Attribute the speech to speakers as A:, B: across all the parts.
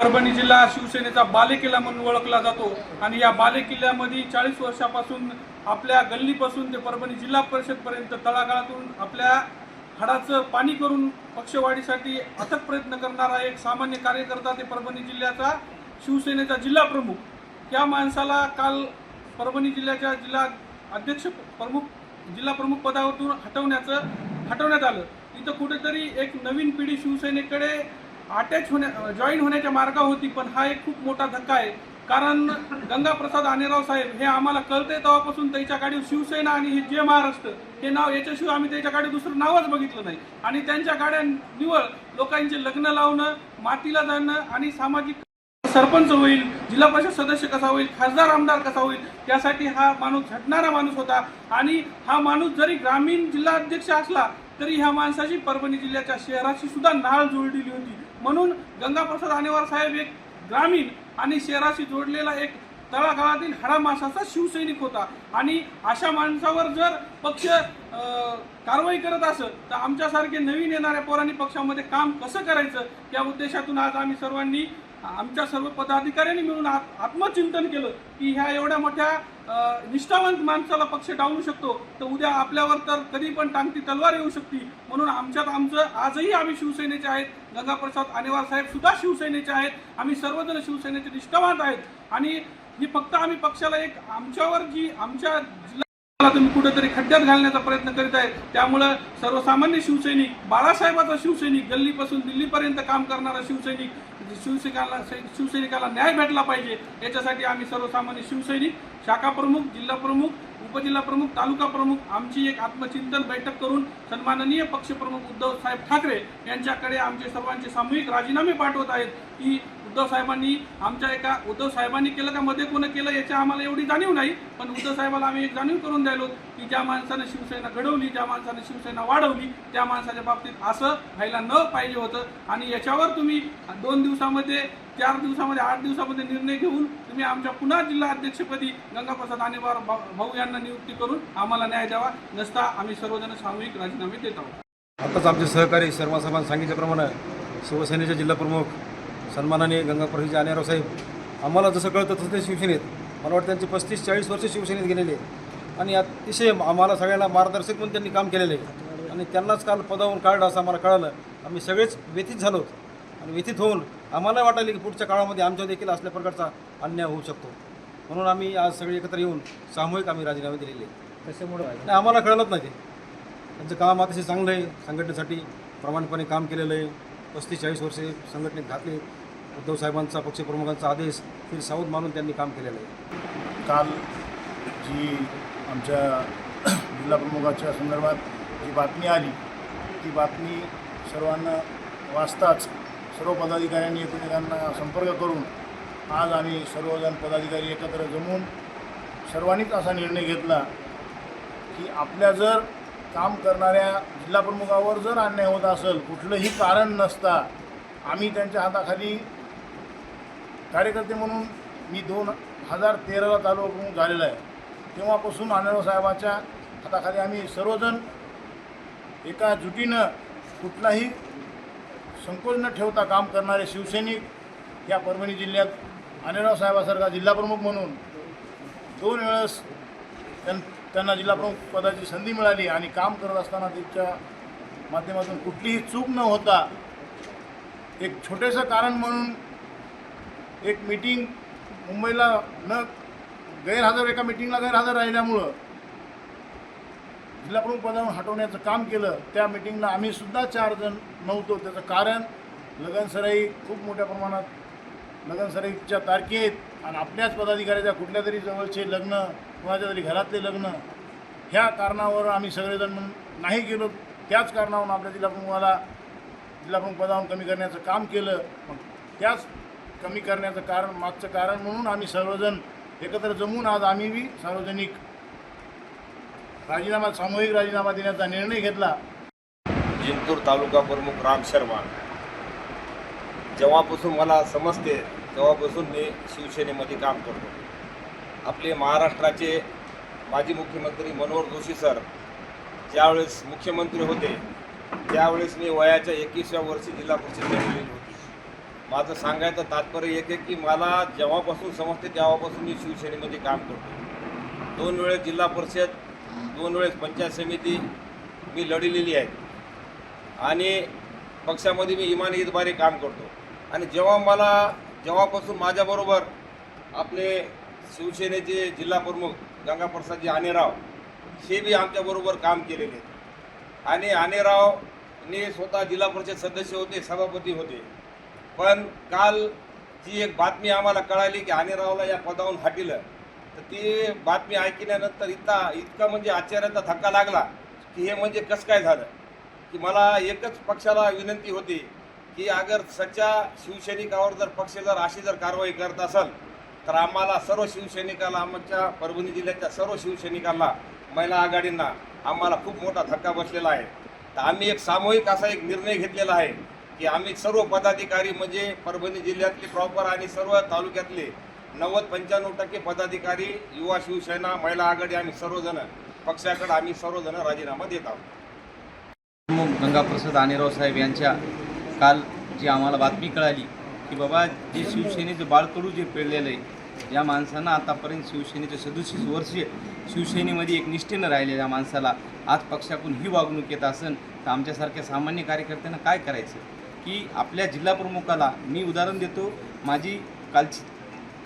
A: परभणी जिल्हा शिवसेनेचा बालेकिल्ला म्हणून ओळखला जातो आणि या बालेकिल्ल्यामध्ये 40 वर्षापासून आपल्या गल्लीपासून ते परभणी जिल्हा परिषदपर्यंत तळागाळातून आपल्या हाडाचं पाणी करून पक्षवाढीसाठी अथक प्रयत्न करणारा एक सामान्य कार्यकर्ता ते परभणी जिल्ह्याचा शिवसेनेचा जिल्हा प्रमुख। या माणसाला काल परभणी जिल्ह्याच्या जिल्हा अध्यक्ष जिल्हा प्रमुख पदावरून हटवण्यात आलं। इथं कुठेतरी एक नवीन पिढी शिवसेनेकडे जॉईन होण्याच्या मार्गावर होती, पण हा एक खूप मोठा धक्का आहे। कारण गंगाप्रसाद आनेराव साहेब हे आम्हाला कळते तेव्हापासून त्याच्या गाडीवर शिवसेना आणि हे जय महाराष्ट्र हे नाव याच्याशिवाय आम्ही त्याच्या गाडीवर दुसरं नावच बघितलं नाही। आणि त्यांच्या गाड्या निवळ लोकांचे लग्न लावणं, मातीला जाणं आणि सामाजिक सरपंच होईल, जिल्हा परिषद सदस्य कसा होईल, खासदार आमदार कसा होईल, यासाठी हा माणूस झटणारा माणूस होता। आणि हा माणूस जरी ग्रामीण जिल्हा अध्यक्ष असला तरी ह्या माणसाची परभणी जिल्ह्याच्या शहराशी सुद्धा नाळ जोडलेली होती। म्हणून गंगाप्रसाद आनेवार साहेब एक ग्रामीण आणि शहराशी जोडलेला एक तळागाळातील हाडामासाचा शिवसैनिक होता। आणि अशा माणसावर जर पक्ष कारवाई करत असत तर आमच्यासारखे नवीन येणाऱ्या पोरांनी पक्षामध्ये काम कसं करायचं या उद्देशातून आज आम्ही सर्वांनी आमच्या सर्व पदाधिकाऱ्यांनी मिळून आत्मचिंतन केलं की ह्या एवढ्या मोठ्या निष्ठावंत माणसाला पक्ष डावलू शकतो तर उद्या आपल्यावर तर कधी पण टांगती तलवार येऊ शकते। म्हणून आमचं आजही आम्ही शिवसेनेचे आहेत, गंगाप्रसाद आनेवार साहेब सुद्धा शिवसेनेचे आहेत, आम्ही सर्वजण शिवसेनेचे निष्ठावंत आहेत। आणि ही फक्त आम्ही पक्षाला एक आमच्यावर जी आमच्या तुम्ही कुठेतरी खड्ड्यात घालण्याचा प्रयत्न करीत आहे, त्यामुळे सर्वसामान्य शिवसैनिक, बाळासाहेबाचा शिवसैनिक, दिल्लीपासून दिल्लीपर्यंत काम करणारा शिवसैनिकाला न्याय भेटला पाहिजे याच्यासाठी आम्ही सर्वसामान्य शिवसैनिक, शाखा प्रमुख, जिल्हा प्रमुख, उपजिल्हा प्रमुख, तालुका प्रमुख आमची एक आत्मचिंतन बैठक करून सन्माननीय पक्षप्रमुख उद्धव साहेब ठाकरे यांच्याकडे आमचे सर्वांचे सामूहिक राजीनामे पाठवत आहेत की उद्धव साहेबांनी केलं का मध्ये कोण केलं याची आम्हाला एवढी जाणीव नाही, पण उद्धव साहेबांना आम्ही एक जाणीव करून द्यायलो की ज्या माणसाने शिवसेना घडवली, ज्या माणसाने शिवसेना वाढवली त्या माणसाच्या बाबतीत असं व्हायला न पाहिजे होतं। आणि याच्यावर तुम्ही 2 दिवसामध्ये, 4 दिवसामध्ये, 8 दिवसामध्ये निर्णय घेऊन तुम्ही आमच्या पुन्हा जिल्हा अध्यक्षपदी गंगाप्रसाद आनेवार भाऊ यांना नियुक्ती करून आम्हाला न्याय द्यावा, नसता आम्ही सर्वजण सामूहिक राजीनामे देत आहोत।
B: आताच आमचे सहकारी सर्वांसमान सांगितल्याप्रमाणे शिवसेनेचे जिल्हा प्रमुख सन्माननीय गंगाप्रसाद आनेराव साहेब आम्हाला जसं कळतं तसं ते शिवसेनेत, मला वाटतं त्यांचे 35-40 वर्ष शिवसेनेत गेलेले आणि अतिशय आम्हाला सगळ्यांना मार्गदर्शक म्हणून त्यांनी काम केलेलं आहे। आणि त्यांनाच काल पदावरून काढलं असं आम्हाला कळलं, आम्ही सगळेच व्यथित झालो आणि व्यथित होऊन आम्हाला वाटायला की पुढच्या काळामध्ये आमच्या देखील असल्या प्रकारचा अन्याय होऊ शकतो, म्हणून आम्ही आज सगळे एकत्र येऊन सामूहिक आम्ही राजीनामे दिलेले। त्याच्यामुळे नाही आम्हाला कळलंच नाही, त्यांचं काम अतिशय चांगलं आहे, संघटनेसाठी प्रामाणिकपणे काम केलेलं आहे, 35-40 वर्षे संघटनेत घातले, उद्धव साहेबांचा पक्षप्रमुखांचा आदेश फिर साऊद मानून त्यांनी काम केलेलं आहे।
C: काल जी आमच्या जिल्हा प्रमुखाच्या संदर्भात जी बातमी आली ती बातमी सर्वांना वाचताच सर्व पदाधिकाऱ्यांनी एकमेकांना संपर्क करून आज आम्ही सर्वजण पदाधिकारी एकत्र जमून सर्वांनीच असा निर्णय घेतला की आपल्या जर काम करणाऱ्या जिल्हा प्रमुखावर जर अन्याय होत असेल, कुठलंही कारण नसता आम्ही त्यांच्या हाताखाली कार्यकर्ते म्हणून मी 2013ला तालुका प्रमुख झालेला आहे, तेव्हापासून आनेराव साहेबांच्या हाताखाली आम्ही सर्वजण एका जुटीनं कुठलाही संकोच न ठेवता काम करणारे शिवसैनिक या परभणी जिल्ह्यात आनेराव साहेबासारखा जिल्हाप्रमुख म्हणून 2 वेळेस त्यांना जिल्हाप्रमुख पदाची संधी मिळाली आणि काम करत असताना त्यांच्या माध्यमातून कुठलीही चूक न होता एक छोटेसं कारण म्हणून एक मीटिंग मुंबईला एका मीटिंगला गैरहजर राहिल्यामुळं जिल्हाप्रमुख पदावरून हटवण्याचं काम केलं। त्या मीटिंगला आम्ही सुद्धा 4 जण नव्हतो, त्याचं कारण लगनसराई, खूप मोठ्या प्रमाणात लगनसराईच्या तारखेत आणि आपल्याच पदाधिकाऱ्याच्या कुठल्या तरी जवळचे लग्न, कोणाच्या तरी घरातले लग्न, ह्या कारणावर आम्ही सगळेजण नाही गेलो। त्याच कारणावरून आपल्या जिल्हाप्रमुख पदावरून कमी करण्याचं काम केलं। मग त्याच कमी करण्याचं मागचं कारण म्हणून आम्ही सर्वजण एकत्र जमून आज आम्ही सार्वजनिक सामूहिक राजीनामा देण्याचा निर्णय घेतला.
D: जिंतूर तालुका प्रमुख राम शर्मा. जेव्हापासून मला समजते तेव्हापासून मी शिवसेनेमध्ये काम करतो. आपले महाराष्ट्राचे माजी मुख्यमंत्री मनोहर जोशी सर ज्यावेळेस मुख्यमंत्री होते त्यावेळेस मी वयाच्या 21व्या वर्षी जिल्हा परिषद निवडलेली होती. माझं सांगायचं तात्पर्य एक आहे की मला जेव्हापासून समजते तेव्हापासून मी शिवसेनेमध्ये काम करतो. 2 वेळेस जिल्हा परिषद, 2 वेळेस पंचायत समिती मी लढलेली आहे आणि पक्षामध्ये मी इमानतद्वारे काम करतो. आणि जेव्हापासून माझ्याबरोबर आपले शिवसेनेचे जिल्हा प्रमुख गंगाप्रसादजी आनेराव हे बी आमच्याबरोबर काम केलेले आहेत. आणि आनेरावने स्वतः जिल्हा परिषद सदस्य होते, सभापती होते. पण काल जी एक बातमी आम्हाला कळाली की आनेरावला या पदावरून हटलं, तर ती बातमी ऐकल्यानंतर इतका म्हणजे आश्चर्याचा धक्का लागला की हे म्हणजे कसं काय झालं. की मला एकच पक्षाला विनंती होती की अगर सच्चा शिवसैनिकावर जर पक्ष जर अशी जर कारवाई करत असेल तर आम्हाला सर्व शिवसैनिकाला, आमच्या परभणी जिल्ह्याच्या सर्व शिवसैनिकांना, महिला आघाडींना आम्हाला खूप मोठा धक्का बसलेला आहे. तर आम्ही एक सामूहिक असा एक निर्णय घेतलेला आहे की आम्ही सर्व पदाधिकारी म्हणजे परभणी जिल्ह्यातले प्रॉपर आणि सर्व तालुक्यातले 90-95% पदाधिकारी, युवा शिवसेना, महिला आघाडी आम्ही सर्वजण पक्षाकडे आम्ही सर्वजण राजीनामा देत आहोत.
E: प्रमुख गंगाप्रसाद आनेराव साहेब यांच्या काल जी आम्हाला बातमी कळाली की बाबा जे शिवसेनेचं बाळकडू जे पेळलेलं आहे, ज्या माणसांना आतापर्यंत शिवसेनेचे 37 वर्षे शिवसेनेमध्ये एक निष्ठेनं राहिलेल्या माणसाला आज पक्षाकडून ही वागणूक येत असेल तर आमच्यासारख्या सामान्य कार्यकर्त्यांना काय करायचं. की आपल्या जिल्हाप्रमुखाला मी उदाहरण देतो, माझी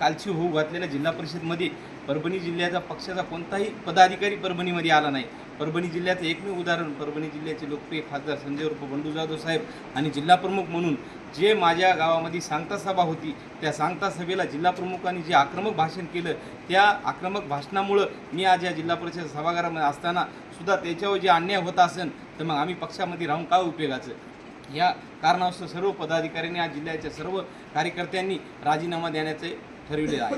E: कालची होऊ घातलेल्या जिल्हा परिषदमध्ये परभणी जिल्ह्याचा पक्षाचा कोणताही पदाधिकारी परभणीमध्ये आला नाही. परभणी जिल्ह्याचं एकमेव उदाहरण परभणी जिल्ह्याचे लोकप्रिय खासदार संजय उर्फ बंडू जाधव साहेब आणि जिल्हाप्रमुख म्हणून जे माझ्या गावामध्ये सांगता सभा होती त्या सांगता सभेला जिल्हाप्रमुखांनी जे आक्रमक भाषण केलं, त्या आक्रमक भाषणामुळं मी आज या जिल्हा परिषद सभागृहामध्ये असताना सुद्धा त्याच्यावर जे अन्याय होत असेल तर मग आम्ही पक्षामध्ये राहून काय उपयोगाचं. या कारणास्तव सर्व पदाधिकाऱ्यांनी आज जिल्ह्याच्या सर्व कार्यकर्त्यांनी राजीनामा देण्याचे ठरविले आहे.